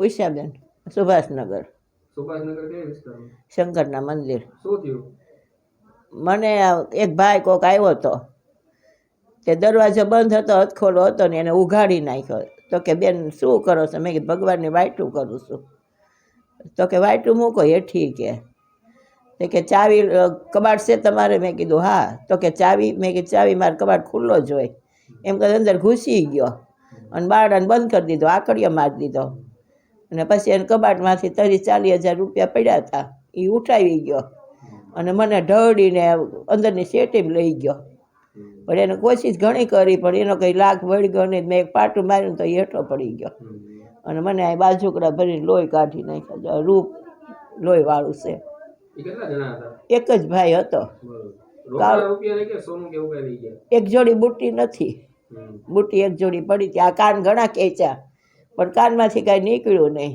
ઉષાબેન, સુભાષનગર. સુભાષનગર કયા વિસ્તારમાં? શંકરના મંદિર. શું થયું? મને એક ભાઈ કોક આવ્યો હતો, તે દરવાજો બંધ હતો, હથખોલો હતો ને એને ઉઘાડી નાખ્યો. તો કે બેન શું કરો છો? મેં કીધું ભગવાનની વાયટું કરું છું. તો કે વાયટું મૂકો હેઠી કે ચાવી કબાટ છે તમારે? મેં કીધું હા. તો કે ચાવી? મેં કીધું ચાવી મારે કબાટ ખુલ્લો જ હોય. એમ કહે અંદર ઘૂસી ગયો અને બારણાને બંધ કરી દીધો, આકડીઓ મારી દીધો. અને પછી એને કબાટમાંથી 30-40 હજાર રૂપિયા પડ્યા હતા, એ ઉઠાવી ગયો અને મને ઢળીને અંદરની સેટીમાં લઈ ગયો. પણ એને કોશિશ ઘણી કરી, પણ એનો કંઈ લાખ વળગ્યો નહીં. મેં એક પાટું માર્યું તો એ હેઠો પડી ગયો અને મને આ બાજુકડા ભરીને લોહી કાઢી નાખ્યા. રૂપ લોહીવાળું છે. એક જ ભાઈ હતો. એક જોડી બુટ્ટી નથી, બુટ્ટી એક જોડી પડી હતી. આ કાન ઘણા ખેંચ્યા પણ કાનમાંથી કાંઈ નીકળ્યું નહીં.